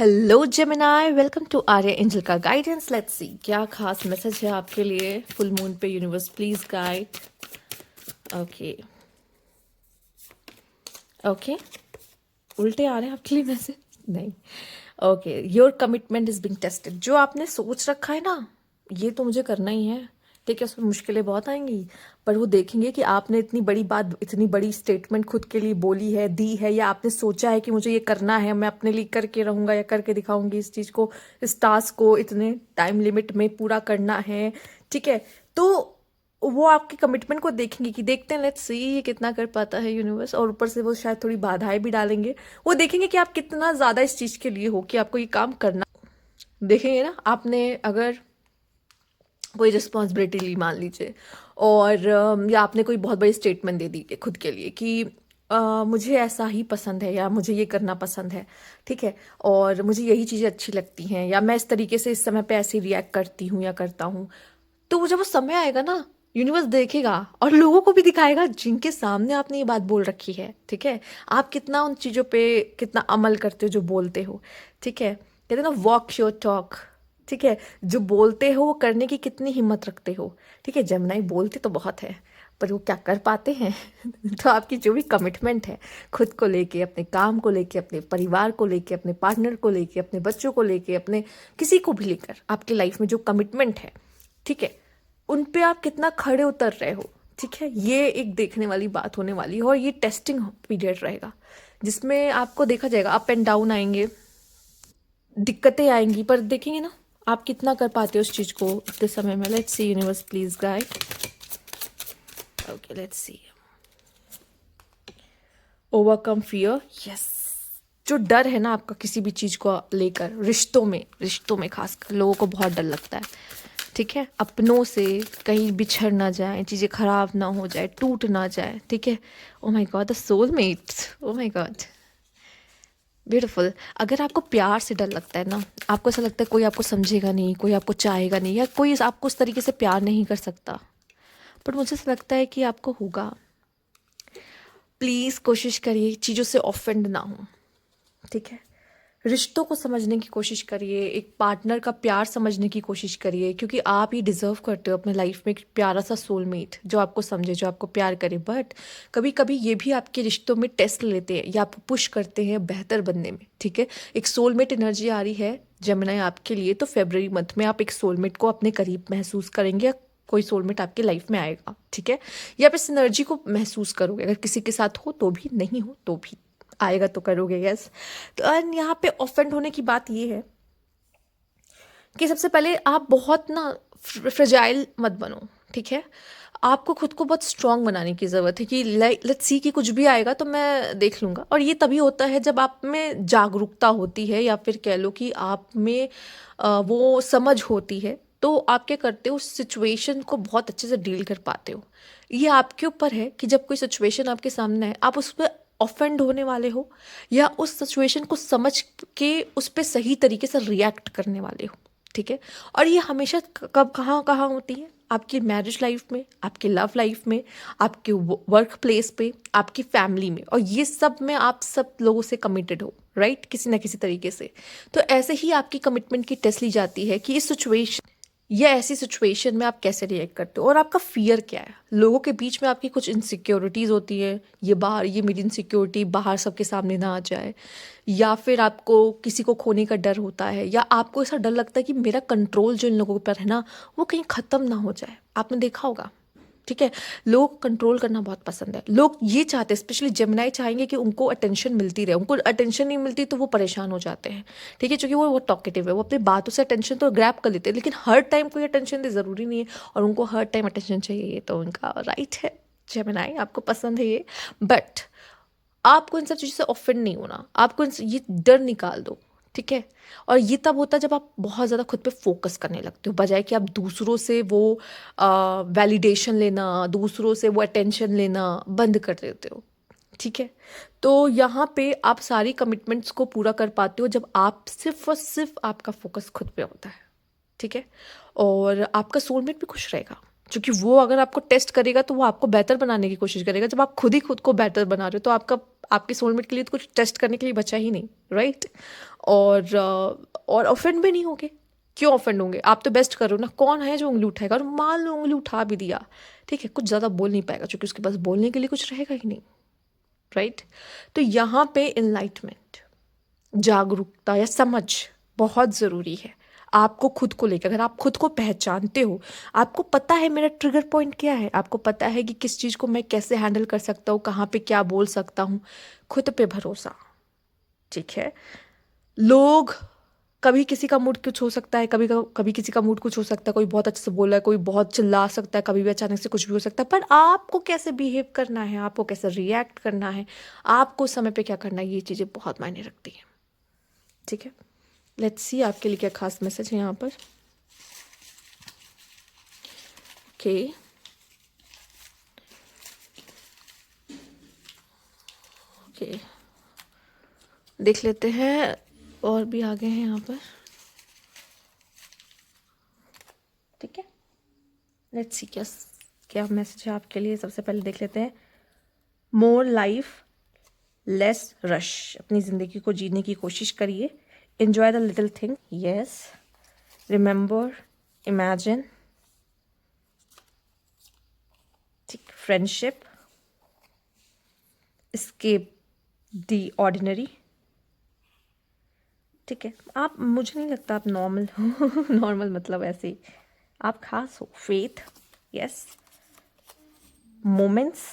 Hello Gemini, welcome to Arya angel का guidance. Let's see क्या खास मैसेज है आपके लिए फुल मून पे। Universe please guide. Okay okay, उल्टे आ रहे हैं आपके लिए मैसेज? नहीं। Okay, your commitment is being tested. जो आपने सोच रखा है ना, ये तो मुझे करना ही है, ठीक है। उसमें मुश्किलें बहुत आएंगी, पर वो देखेंगे कि आपने इतनी बड़ी बात, इतनी बड़ी स्टेटमेंट खुद के लिए बोली है, दी है, या आपने सोचा है कि मुझे ये करना है, मैं अपने लिए करके रहूंगा या करके दिखाऊंगी इस चीज को, इस टास्क को इतने टाइम लिमिट में पूरा करना है, ठीक है। तो वो आपके कमिटमेंट को देखेंगे कि देखते हैं, लेट्स सी ये कितना कर पाता है यूनिवर्स। और ऊपर से वो शायद थोड़ी बाधाएं भी डालेंगे। वो देखेंगे कि आप कितना ज्यादा इस चीज के लिए हो कि आपको ये काम करना। देखेंगे ना, आपने अगर कोई रिस्पॉन्सिबिलिटी ली मान लीजिए, और या आपने कोई बहुत बड़ी स्टेटमेंट दे दी खुद के लिए कि मुझे ऐसा ही पसंद है, या मुझे ये करना पसंद है, ठीक है, और मुझे यही चीज़ें अच्छी लगती हैं, या मैं इस तरीके से इस समय पे ऐसे रिएक्ट करती हूँ या करता हूँ। तो वो जब वो समय आएगा ना, यूनिवर्स देखेगा और लोगों को भी दिखाएगा जिनके सामने आपने ये बात बोल रखी है, ठीक है। आप कितना उन चीज़ों पे कितना अमल करते हो जो बोलते हो, ठीक है। कहते हैं ना, वॉक योर टॉक, ठीक है। जो बोलते हो वो करने की कितनी हिम्मत रखते हो, ठीक है। जमुनाई बोलते तो बहुत है, पर वो क्या कर पाते हैं? तो आपकी जो भी कमिटमेंट है खुद को लेके, अपने काम को लेके, अपने परिवार को लेके, अपने पार्टनर को लेके, अपने बच्चों को लेके, अपने किसी को भी लेकर आपकी लाइफ में जो कमिटमेंट है, ठीक है, उन पे आप कितना खड़े उतर रहे हो, ठीक है। ये एक देखने वाली बात होने वाली है, और ये टेस्टिंग पीरियड रहेगा जिसमें आपको देखा जाएगा। अप एंड डाउन आएंगे, दिक्कतें आएंगी, पर देखेंगे ना आप कितना कर पाते हो उस चीज को इतने समय में। Let's see universe please guide. Okay let's see. Overcome fear, yes. जो डर है ना आपका किसी भी चीज को लेकर, रिश्तों में खासकर लोगों को बहुत डर लगता है, ठीक है। अपनों से कहीं बिछड़ ना जाए, चीजें खराब ना हो जाए, टूट ना जाए, ठीक है। Oh my God, the soulmate, oh my God, beautiful. अगर आपको प्यार से डर लगता है ना, आपको ऐसा लगता है कोई आपको समझेगा नहीं, कोई आपको चाहेगा नहीं, या कोई आपको उस तरीके से प्यार नहीं कर सकता, बट मुझे ऐसा लगता है कि आपको होगा। प्लीज कोशिश करिए चीजों से ऑफेंड ना हो, ठीक है। रिश्तों को समझने की कोशिश करिए, एक पार्टनर का प्यार समझने की कोशिश करिए, क्योंकि आप ये डिजर्व करते हो अपने लाइफ में एक प्यारा सा सोलमेट जो आपको समझे, जो आपको प्यार करे। बट कभी कभी ये भी आपके रिश्तों में टेस्ट लेते हैं या आपको पुश करते हैं बेहतर बनने में, ठीक है। एक सोलमेट एनर्जी आ रही है जमुना आपके लिए, तो फेब्रुअरी मंथ में आप एक सोलमेट को अपने करीब महसूस करेंगे, या कोई सोलमेट आपके लाइफ में आएगा, ठीक है। या आप इस एनर्जी को महसूस करोगे, अगर किसी के साथ हो तो भी, नहीं हो तो भी, आएगा तो करोगे, यस। तो एंड यहाँ पे ऑफेंड होने की बात ये है कि सबसे पहले आप बहुत ना फ्रजाइल मत बनो, ठीक है। आपको खुद को बहुत स्ट्रांग बनाने की ज़रूरत है कि लेट्स सी कि कुछ भी आएगा तो मैं देख लूँगा। और ये तभी होता है जब आप में जागरूकता होती है, या फिर कह लो कि आप में वो समझ होती है, तो आप क्या करते हो, उस सिचुएशन को बहुत अच्छे से डील कर पाते हो। ये आपके ऊपर है कि जब कोई सिचुएशन आपके सामने है, आप उस पर ऑफेंड होने वाले हो, या उस सिचुएशन को समझ के उस पर सही तरीके से रिएक्ट करने वाले हो, ठीक है। और ये हमेशा कब कहाँ कहाँ होती है, आपकी मैरिज लाइफ में, आपकी लव लाइफ में, आपके वर्क प्लेस पे, आपकी फैमिली में, और ये सब में आप सब लोगों से कमिटेड हो, राइट, किसी ना किसी तरीके से। तो ऐसे ही आपकी कमिटमेंट की टेस्ट ली जाती है कि इस सिचुएशन या ऐसी सिचुएशन में आप कैसे रिएक्ट करते हो, और आपका फियर क्या है। लोगों के बीच में आपकी कुछ इनसिक्योरिटीज़ होती है, ये बाहर, ये मेरी इनसिक्योरिटी बाहर सबके सामने ना आ जाए, या फिर आपको किसी को खोने का डर होता है, या आपको ऐसा डर लगता है कि मेरा कंट्रोल जो इन लोगों पर है ना, वो कहीं ख़त्म ना हो जाए। आपने देखा होगा, ठीक है। लोग कंट्रोल करना बहुत पसंद है, लोग ये चाहते हैं, स्पेशली जेमिनाई चाहेंगे कि उनको अटेंशन मिलती रहे। उनको अटेंशन नहीं मिलती तो वो परेशान हो जाते हैं, ठीक है, क्योंकि वो टॉकेटिव है, वो अपनी बातों से अटेंशन तो ग्रैब कर लेते हैं, लेकिन हर टाइम कोई अटेंशन दे ज़रूरी नहीं है, और उनको हर टाइम अटेंशन चाहिए, ये तो उनका राइट है। जेमिनाई आपको पसंद है ये, बट आपको इन सब चीज़ों से ऑफेंड नहीं होना, आपको ये डर निकाल दो, ठीक है। और ये तब होता है जब आप बहुत ज़्यादा खुद पे फोकस करने लगते हो, बजाय कि आप दूसरों से वो वैलिडेशन लेना, दूसरों से वो अटेंशन लेना बंद कर देते हो, ठीक है। तो यहाँ पे आप सारी कमिटमेंट्स को पूरा कर पाते हो जब आप सिर्फ और सिर्फ आपका फोकस खुद पे होता है, ठीक है। और आपका सोलमेट भी खुश रहेगा, क्योंकि वो अगर आपको टेस्ट करेगा तो वो आपको बेहतर बनाने की कोशिश करेगा। जब आप खुद ही खुद को बेहतर बना रहे हो तो आपके सोलमेट के लिए तो कुछ टेस्ट करने के लिए बचा ही नहीं, राइट? और ऑफेंड भी नहीं होगे। क्यों ऑफेंड होंगे? आप तो बेस्ट करो ना। कौन है जो उंगली उठाएगा? और मान लो उंगली उठा भी दिया, ठीक है, कुछ ज़्यादा बोल नहीं पाएगा क्योंकि उसके पास बोलने के लिए कुछ रहेगा ही नहीं, राइट? तो यहाँ पे इनलाइटमेंट, जागरूकता या समझ बहुत ज़रूरी है आपको खुद को लेकर। अगर आप खुद को पहचानते हो, आपको पता है मेरा ट्रिगर पॉइंट क्या है, आपको पता है कि किस चीज़ को मैं कैसे हैंडल कर सकता हूँ, कहाँ पे क्या बोल सकता हूँ, खुद पे भरोसा, ठीक है? लोग, कभी किसी का मूड कुछ हो सकता है, कभी किसी का मूड कुछ हो सकता है, कोई बहुत अच्छे से बोल रहा है, कोई बहुत चिल्ला सकता है, कभी भी अचानक से कुछ भी हो सकता है, पर आपको कैसे बिहेव करना है, आपको कैसे रिएक्ट करना है, आपको समय पे क्या करना है, ये चीज़ें बहुत मायने रखती हैं, ठीक है? लेट्स सी आपके लिए क्या खास मैसेज है यहाँ पर। ओके, ओके, देख लेते हैं और भी आगे हैं यहाँ पर, ठीक है? लेट्स सी क्या क्या मैसेज है आपके लिए। सबसे पहले देख लेते हैं, मोर लाइफ लेस रश। अपनी ज़िंदगी को जीने की कोशिश करिए। Enjoy the little thing, yes, remember, imagine, ठीक, फ्रेंडशिप, एस्केप द ऑर्डिनरी, ठीक है? आप, मुझे नहीं लगता आप नॉर्मल हो नॉर्मल मतलब ऐसे ही, आप खास हो। Faith, yes, moments,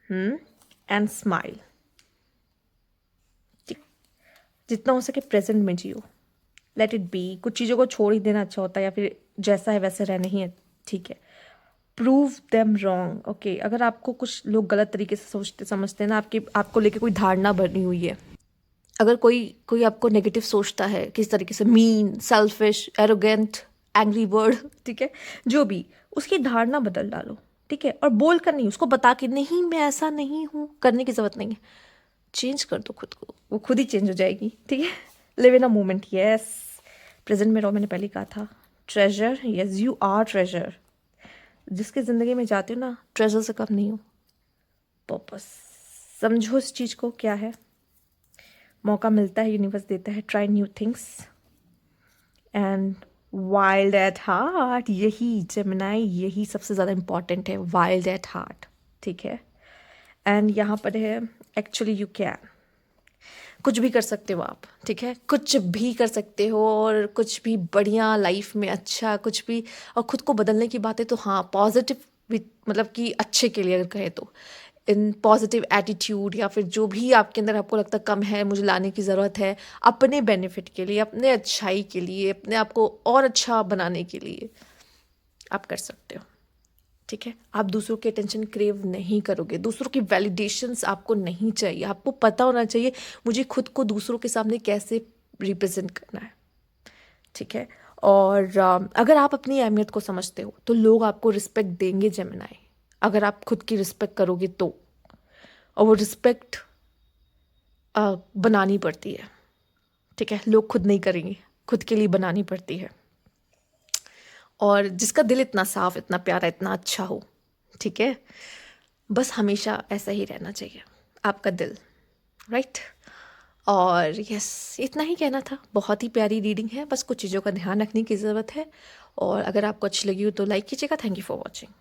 and smile, ठीक, जितना हो सके प्रेजेंट में जियो, लेट इट बी। कुछ चीज़ों को छोड़ ही देना अच्छा होता है, या फिर जैसा है वैसे रहना ही है, ठीक है? Prove them wrong, okay? अगर आपको कुछ लोग गलत तरीके से सोचते समझते हैं ना, आपको लेके कोई धारणा बनी हुई है, अगर कोई आपको नेगेटिव सोचता है किस तरीके से, mean, selfish, arrogant, angry bird, ठीक है, जो भी, उसकी धारणा बदल डालो, ठीक है? और बोल कर नहीं, उसको बता के नहीं मैं ऐसा नहीं हूँ, करने की ज़रूरत नहीं है। चेंज कर दो खुद को, वो खुद ही चेंज हो जाएगी, ठीक है? Live in a moment, yes, present में रहो, मैंने पहले कहा था। Treasure, yes, you are treasure. जिसके ज़िंदगी में जाते हो ना, ट्रेजर से कम नहीं हो। पर्पस, समझो इस चीज़ को क्या है। मौका मिलता है, यूनिवर्स देता है, try new things and wild at heart. यही जेमिनाई, यही सबसे ज़्यादा इम्पॉर्टेंट है, वाइल्ड एट हार्ट, ठीक है? एंड यहाँ पर है, एक्चुअली यू कैन, कुछ भी कर सकते हो आप, ठीक है? कुछ भी कर सकते हो, और कुछ भी बढ़िया लाइफ में अच्छा कुछ भी, और खुद को बदलने की बातें तो हाँ, पॉजिटिव भी, मतलब कि अच्छे के लिए अगर कहे तो, इन पॉजिटिव एटीट्यूड, या फिर जो भी आपके अंदर आपको लगता कम है, मुझे लाने की ज़रूरत है, अपने बेनिफिट के लिए, अपने अच्छाई के लिए, अपने आप को और अच्छा बनाने के लिए आप कर सकते हो, ठीक है? आप दूसरों की अटेंशन क्रेव नहीं करोगे, दूसरों की वैलिडेशंस आपको नहीं चाहिए। आपको पता होना चाहिए मुझे खुद को दूसरों के सामने कैसे रिप्रेजेंट करना है, ठीक है? और अगर आप अपनी अहमियत को समझते हो तो लोग आपको रिस्पेक्ट देंगे जेमिनाई, अगर आप खुद की रिस्पेक्ट करोगे तो। और वो रिस्पेक्ट बनानी पड़ती है, ठीक है? लोग खुद नहीं करेंगे, खुद के लिए बनानी पड़ती है। और जिसका दिल इतना साफ, इतना प्यारा, इतना अच्छा हो, ठीक है, बस हमेशा ऐसा ही रहना चाहिए आपका दिल, राइट? और यस, इतना ही कहना था। बहुत ही प्यारी रीडिंग है, बस कुछ चीज़ों का ध्यान रखने की ज़रूरत है। और अगर आपको अच्छी लगी हो तो लाइक कीजिएगा। Thank you for watching.